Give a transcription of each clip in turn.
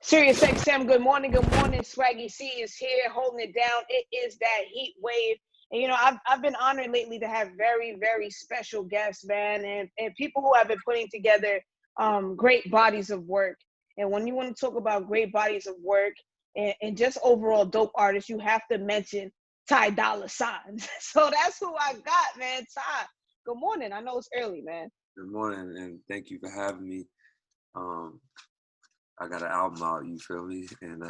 SiriusXM, good morning, good morning. Swaggy Sie is here holding it down. It is that heat wave. And, I've been honored lately to have very, very special guests, man, and people who have been putting together great bodies of work. And when you want to talk about great bodies of work and just overall dope artists, you have to mention Dolla signs. So that's who I got, man. Ty, good morning. I know it's early, man. Good morning, and thank you for having me. Um, I got an album out, you feel me? And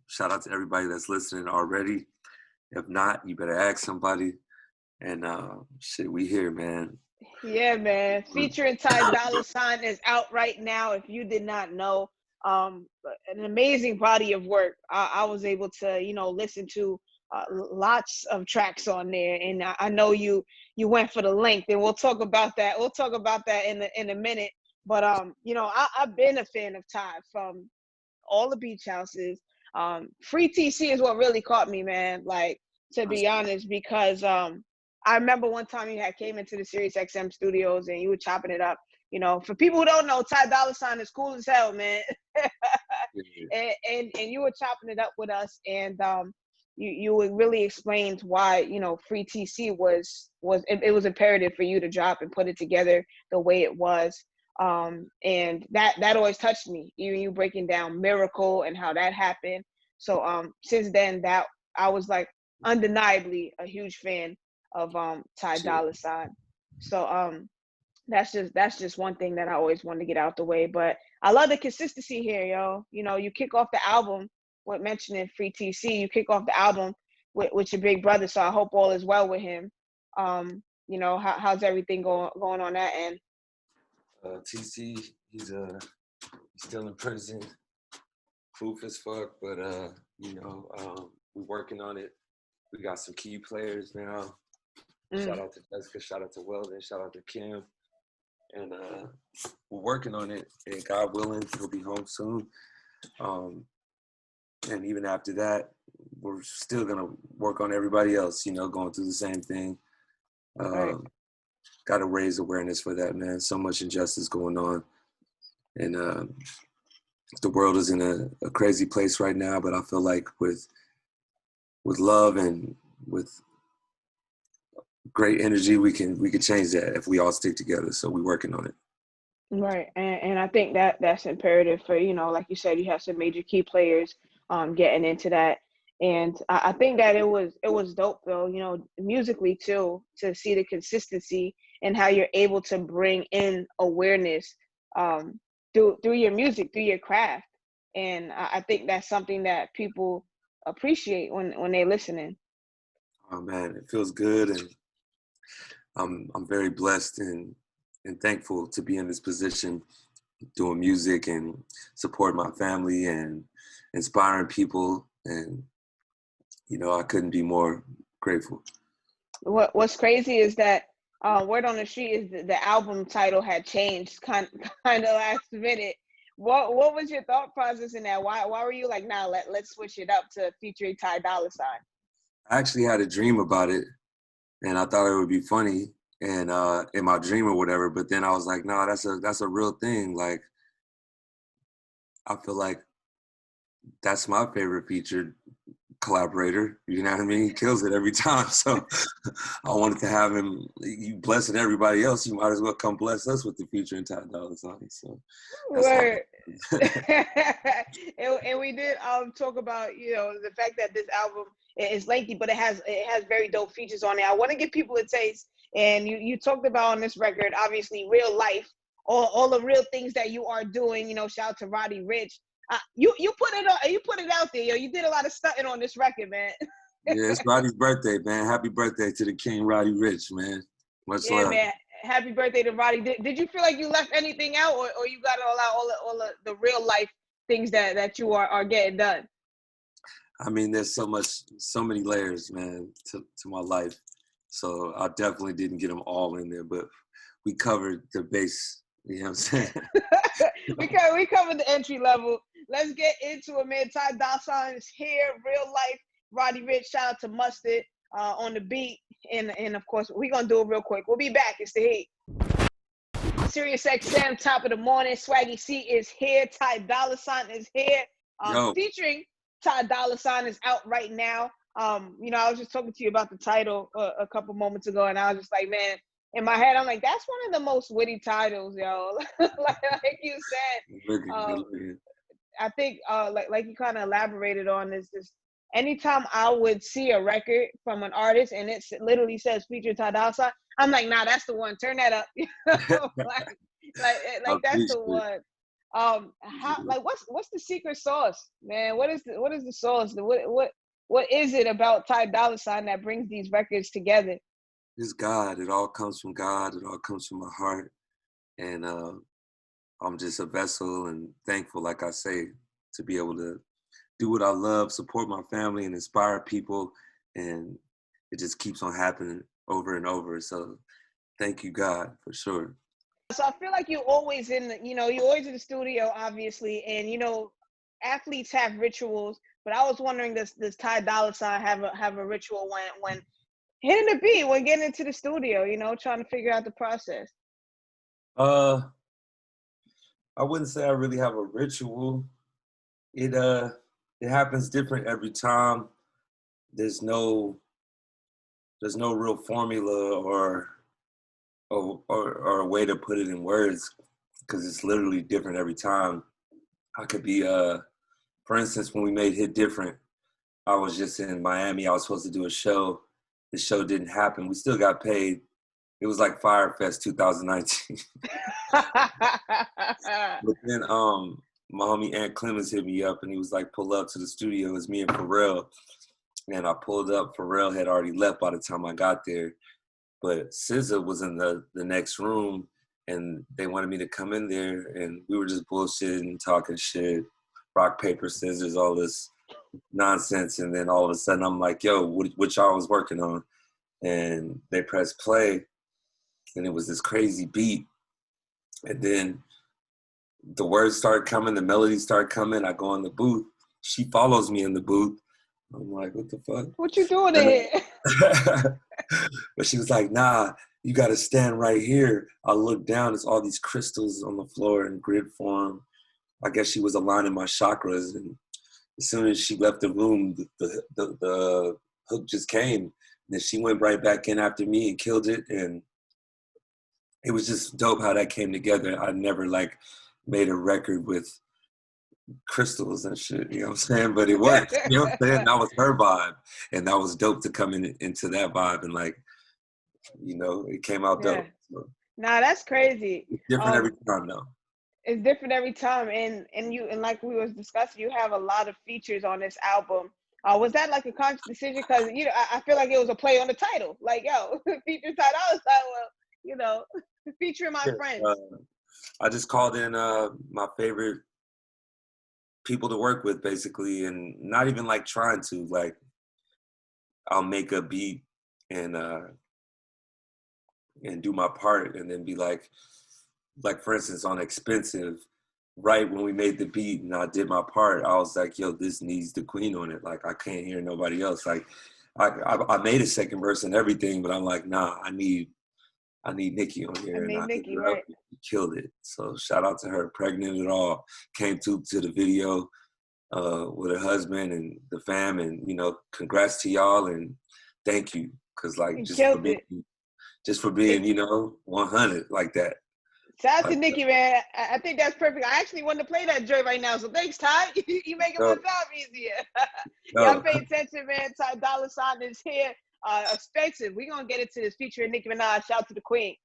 shout out to everybody that's listening already. If not, you better ask somebody. And shit, we here, man. Yeah, man. Featuring Dolla Sign is out right now. If you did not know, an amazing body of work. I was able to, listen to lots of tracks on there, and I know you went for the length, and we'll talk about that. We'll talk about that in a minute. But I've been a fan of Ty from all the beach houses. Free TC is what really caught me, man. Like, to be honest, because I remember one time you had came into the SiriusXM studios and you were chopping it up. For people who don't know, Dolla Sign is cool as hell, man. and you were chopping it up with us, and you really explained why Free TC was imperative for you to drop and put it together the way it was. And that always touched me, even you breaking down Miracle and how that happened. So since then, that I was like undeniably a huge fan of Dolla Sign. So that's just one thing that I always wanted to get out the way. But I love the consistency here, yo. You kick off the album with mentioning Free TC. You kick off the album with your big brother. So I hope all is well with him. How's everything going on that end? TC, he's still in prison, proof as fuck, but we're working on it. We got some key players now. Shout out to Jessica, shout out to Weldon, shout out to Kim, and we're working on it. And God willing, he'll be home soon. And even after that, we're still gonna work on everybody else. Going through the same thing. Right. Got to raise awareness for that, man. So much injustice going on, and the world is in a crazy place right now. But I feel like with love and with great energy, we can change that if we all stick together. So we're working on it. Right, and I think that's imperative for like you said, you have some major key players getting into that. And I think that it was dope though, musically too, to see the consistency and how you're able to bring in awareness through your music, through your craft. And I think that's something that people appreciate when they're listening. Oh man, it feels good, and I'm very blessed and thankful to be in this position, doing music and support my family and inspiring people. And I couldn't be more grateful. What's crazy is that word on the street is the album title had changed kind of last minute. What was your thought process in that? Why were you like, nah, let's switch it up to featuring Dolla Sign? I actually had a dream about it, and I thought it would be funny and in my dream or whatever. But then I was like, no, that's a real thing. Like, I feel like that's my favorite featured collaborator. You know what I mean? He kills it every time. So I wanted to have him. You blessing everybody else, you might as well come bless us with the featuring Dolla Sign. So that's Word. and we did talk about the fact that this album is lengthy, but it has very dope features on it. I want to give people a taste. And you talked about on this record, obviously, real life, all the real things that you are doing. Shout out to Roddy Ricch. You put it out there, yo. You did a lot of stunting on this record, man. Yeah, it's Roddy's birthday, man. Happy birthday to the King, Roddy Ricch, man. Much love. Man. Happy birthday to Roddy. Did you feel like you left anything out, or you got all out all the real life things that you are getting done? I mean, there's so many layers, man, to my life. So I definitely didn't get them all in there, but we covered the base. You know what I'm saying? we covered the entry level. Let's get into it, man. Dolla Sign is here, real life. Roddy Ricch, shout out to Mustard on the beat. And of course, we're going to do it real quick. We'll be back. It's the Heat. SiriusXM, top of the morning. Swaggy Sie is here. Ty Dolla is here. Featuring Ty Dolla is out right now. You know, I was just talking to you about the title a couple moments ago, and I was just like, man, in my head, I'm like, that's one of the most witty titles, yo. like you said. I think, like you kind of elaborated on this. Anytime I would see a record from an artist and it literally says feature Ty Dolla, I'm like, nah, that's the one. Turn that up. like that's the one. What's the secret sauce, man? What is the sauce? What is it about Ty Dolla that brings these records together? It's God. It all comes from God. It all comes from my heart, and I'm just a vessel and thankful, like I say, to be able to do what I love, support my family, and inspire people, and it just keeps on happening over and over. So thank you, God, for sure. So I feel like you're always you're always in the studio, obviously, and athletes have rituals. But I was wondering, does Ty Dolla have a ritual when hitting the beat, when getting into the studio, trying to figure out the process? I wouldn't say I really have a ritual. It happens different every time. There's no real formula or a way to put it in words, because it's literally different every time. I could be for instance, when we made Hit Different, I was just in Miami. I was supposed to do a show. The show didn't happen. We still got paid. It was like Fyre Fest 2019. But then my homie Ant Clemens hit me up and he was like, pull up to the studio. It was me and Pharrell. And I pulled up. Pharrell had already left by the time I got there. But SZA was in the next room and they wanted me to come in there, and we were just bullshitting, talking shit, rock, paper, scissors, all this nonsense. And then all of a sudden I'm like, yo, what y'all was working on? And they pressed play and it was this crazy beat. And then the words start coming, the melodies start coming. I go in the booth. She follows me in the booth. I'm like, what the fuck? What you doing in here? But she was like, nah, you got to stand right here. I look down, it's all these crystals on the floor in grid form. I guess she was aligning my chakras. And as soon as she left the room, the hook just came. And then she went right back in after me and killed it. And it was just dope how that came together. I never made a record with crystals and shit, you know what I'm saying? But it worked, you know what I'm saying? That was her vibe. And that was dope to come into that vibe. And it came out dope. So, nah, that's crazy. It's different every time though. It's different every time. And like we was discussing, you have a lot of features on this album. Was that like a conscious decision? Because, I feel like it was a play on the title. Like, yo, feature Ty Dolla, featuring my friends. I just called in my favorite people to work with, basically, and not even trying to. I'll make a beat and do my part, and then be like for instance on Expensive, right when we made the beat and I did my part, I was like, yo, this needs the queen on it. I can't hear nobody else. I made a second verse and everything, but I'm like, nah, I need Nikki on here. And I Nikki, right? Killed it. So shout out to her. Pregnant at all. Came to the video with her husband and the fam, and congrats to y'all and thank you, because just for being 100 like that. Shout out to Nikki, man. I think that's perfect. I actually want to play that joint right now, so thanks, Ty. You making my job easier. Y'all pay attention, man. Ty Dolla is here. Expensive. We're gonna get into this featuring Nicki Minaj. Shout out to the queen.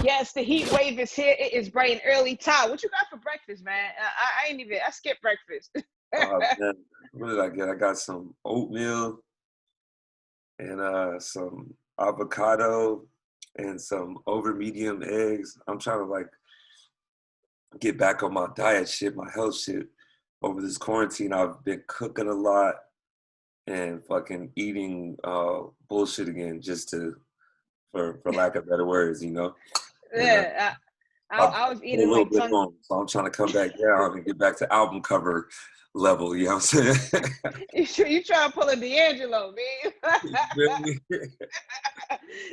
Yes, the heat wave is here. It is bright and early. Ty, what you got for breakfast, man? I skipped breakfast. Man, what did I get? I got some oatmeal and some avocado and some over medium eggs. I'm trying to get back on my diet shit, my health shit. Over this quarantine, I've been cooking a lot and fucking eating bullshit again, just for lack of better words, Yeah, I was a eating little like bit tongue. long, so I'm trying to come back down and get back to album cover level. You know what I'm saying? You trying to pull a D'Angelo, man? Really?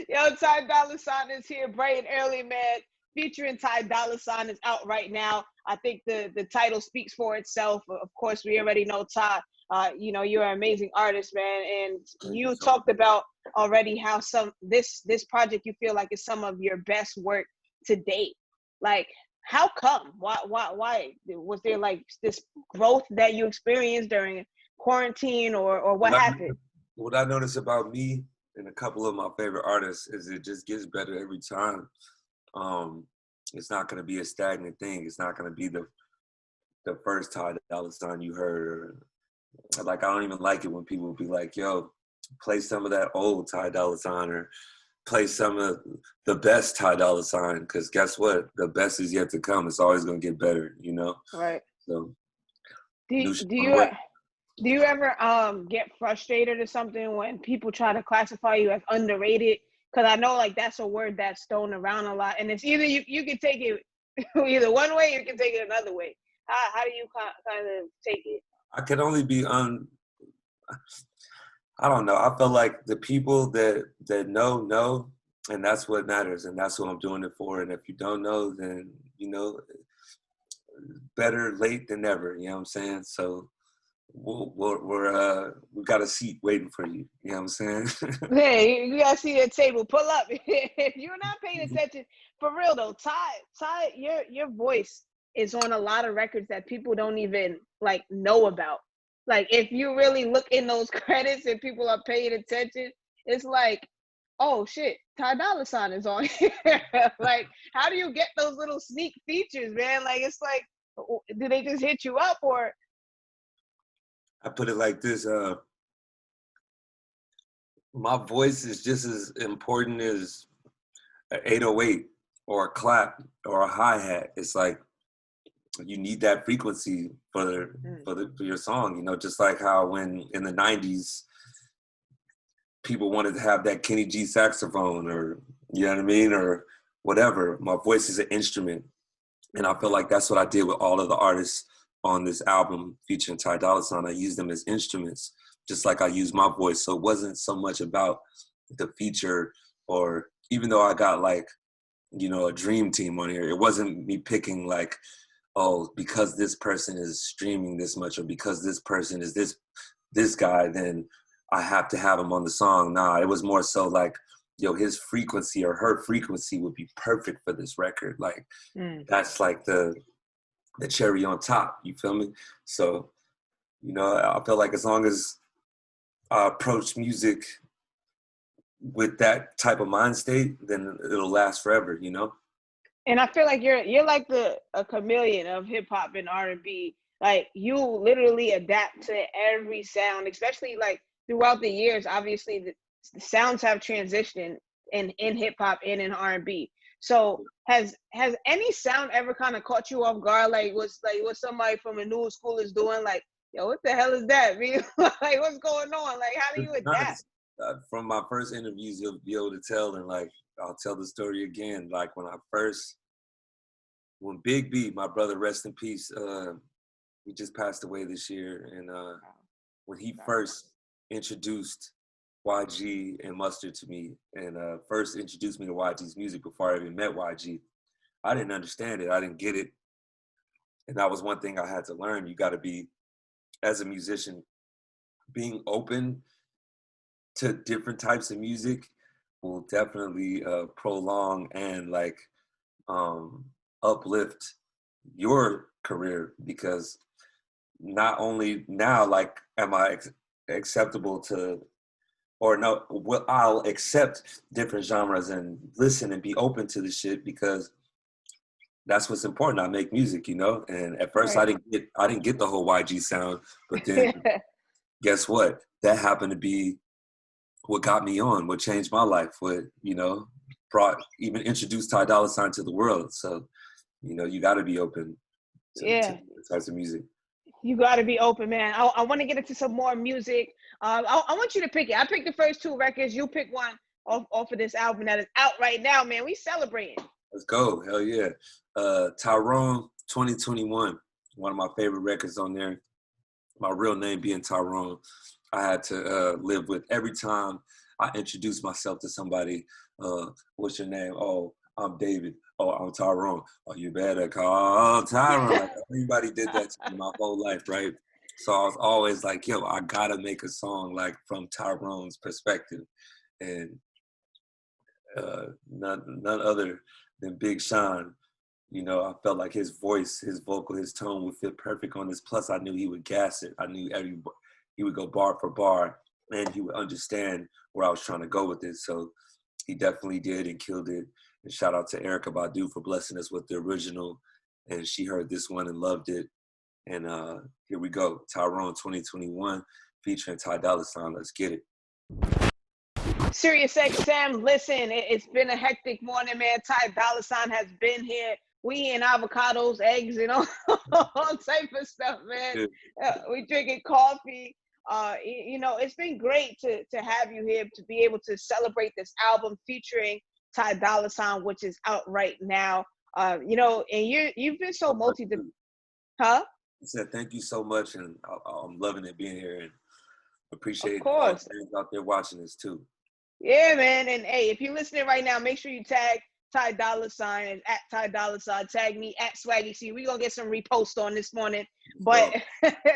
Yo, Ty Dolla $ign is here bright and early, man. Featuring Ty Dolla $ign is out right now. I think the title speaks for itself. Of course, we already know Ty. You know, you're an amazing artist, man. And you talked about already how this project you feel like is some of your best work to date. Like, how come? Why was there like this growth that you experienced during quarantine, or what happened? What I notice about me and a couple of my favorite artists is it just gets better every time. It's not going to be a stagnant thing. It's not going to be the first Ty Dolla $ign you heard. Or, like, I don't even like it when people be like, yo, play some of that old Ty Dolla $ign, or play some of the best Ty Dolla $ign, because guess what? The best is yet to come. It's always going to get better, you know? Right. So, Do new shit do on the you way. do you ever get frustrated or something when people try to classify you as underrated? Because I know like that's a word that's thrown around a lot, and it's either you can take it either one way, or you can take it another way. How do you kind of take it? I could only be I don't know. I feel like the people that know, and that's what matters, and that's what I'm doing it for. And if you don't know, then, you know, better late than never. You know what I'm saying? So we've got a seat waiting for you. You know what I'm saying? Hey, you gotta see that table. Pull up. If you're not paying attention, for real though, Ty, your voice is on a lot of records that people don't even like know about. Like if you really look in those credits and people are paying attention, it's like, oh shit, Ty Dolla $ign is on here. Like, how do you get those little sneak features, man? Like it's like, do they just hit you up, or? I put it like this: my voice is just as important as an 808 or a clap or a hi-hat. It's like you need that frequency for your song, you know, just like how when in the 90s people wanted to have that Kenny G saxophone, or you know what I mean, or whatever. My voice is an instrument, and I feel like that's what I did with all of the artists on this album featuring Ty Dolla $ign. I used them as instruments, just like I use my voice. So it wasn't so much about the feature, or even though I got like, you know, a dream team on here, it wasn't me picking like, oh, because this person is streaming this much, or because this person is this guy, then I have to have him on the song. Nah, it was more so like, yo, his frequency or her frequency would be perfect for this record. Like that's like the cherry on top. You feel me? So, you know, I feel like as long as I approach music with that type of mind state, then it'll last forever, you know? And I feel like you're like a chameleon of hip hop and R&B. Like you literally adapt to every sound, especially like throughout the years. Obviously, the sounds have transitioned in hip hop and in R&B. So has any sound ever kind of caught you off guard? Like what somebody from a new school is doing? Like, yo, what the hell is that? Man? Like, what's going on? Like, how do you adapt? From my first interviews, you'll be able to tell, and like I'll tell the story again. Like when Big B, my brother, rest in peace, he just passed away this year, and when he first introduced YG and Mustard to me, and first introduced me to YG's music before I even met YG, I didn't understand it. I didn't get it, and that was one thing I had to learn. You got to be, as a musician, being open to different types of music will definitely prolong and like uplift your career, because not only now like am I acceptable to, or no, well, I'll accept different genres and listen and be open to the shit, because that's what's important. I make music, you know. And at first Right. I didn't get the whole YG sound, but then guess what? That happened to be what got me on, what changed my life, what, you know, even introduced Ty Dolla $ign to the world. So, you know, you got to be open to Yeah. types of music. You got to be open, man. I want to get into some more music. I want you to pick it. I picked the first two records. You pick one off of this album that is out right now, man. We celebrating. Let's go. Hell yeah. Tyrone 2021, one of my favorite records on there. My real name being Tyrone, I had to live with every time I introduce myself to somebody. What's your name? Oh, I'm David. Oh, I'm Tyrone. Oh, you better call Tyrone. Like, everybody did that to me my whole life, right? So I was always like, yo, I gotta make a song like from Tyrone's perspective. And none other than Big Sean. You know, I felt like his voice, his vocal, his tone would fit perfect on this. Plus, I knew he would gas it. I knew he would go bar for bar, and he would understand where I was trying to go with it. So he definitely did and killed it. And shout out to Erykah Badu for blessing us with the original. And she heard this one and loved it. And here we go, Tyrone 2021 featuring Ty Dolla $ign. Let's get it. SiriusXM, listen, it's been a hectic morning, man. Ty Dolla $ign has been here. We eating avocados, eggs, and all type of stuff, man. We drinking coffee. You know, it's been great to have you here, to be able to celebrate this album featuring Ty Dolla $ign, which is out right now. You know, and you've been so huh? I said thank you so much, and I'm loving it being here, and appreciate all the fans out there watching this too. Yeah, man. And hey, if you're listening right now, make sure you tag Ty Dolla $ign and at Ty Dolla $ign. Tag me at Swaggy Sie. We're gonna get some reposts on this morning. But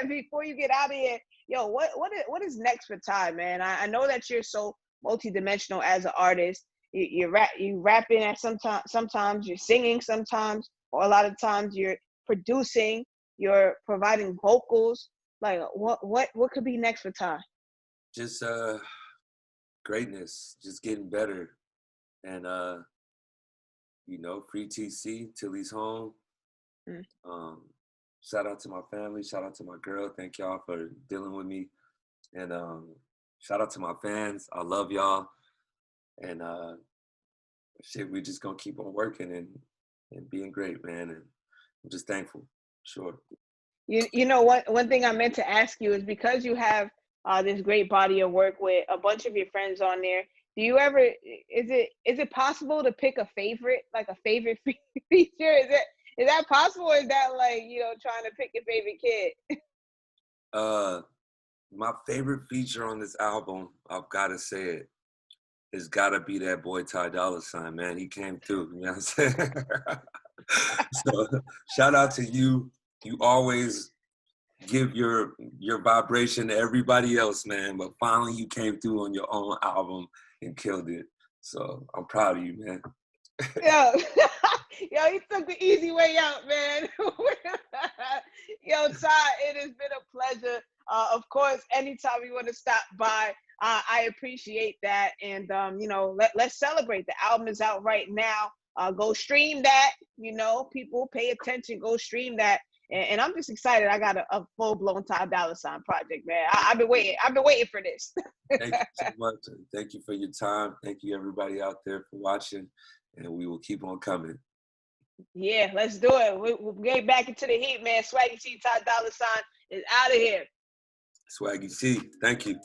before you get out of here, yo, what is next for Ty, man? I know that you're so multidimensional as an artist. You rapping at sometimes you're singing sometimes, or a lot of times you're producing, you're providing vocals. Like what could be next for Ty? Just greatness, just getting better. And you know, free TC till he's home. Shout out to my family, shout out to my girl. Thank y'all for dealing with me. And shout out to my fans. I love y'all. And shit, we just gonna keep on working and being great, man. And I'm just thankful. Sure. You know what? One thing I meant to ask you is, because you have this great body of work with a bunch of your friends on there. Do you ever? Is it possible to pick a favorite, like a favorite feature? Is that possible, or is that like, you know, trying to pick your favorite kid? My favorite feature on this album, I've got to say it, it's got to be that boy Ty Dolla $ign, man. He came through, you know what I'm saying? So shout out to you. You always give your vibration to everybody else, man. But finally you came through on your own album and killed it. So I'm proud of you, man. Yo, you took the easy way out, man. Yo, Ty, it has been a pleasure. Of course, anytime you want to stop by, I appreciate that. And, you know, let's celebrate. The album is out right now. Go stream that. You know, people pay attention. Go stream that. And I'm just excited. I got a full-blown Ty Dolla $ign project, man. I've been waiting for this. Thank you so much. Thank you for your time. Thank you, everybody out there, for watching. And we will keep on coming. Yeah, let's do it. We'll get back into the heat, man. Swaggy Sie, Ty Dolla $ign is out of here. Swaggy Sie, thank you.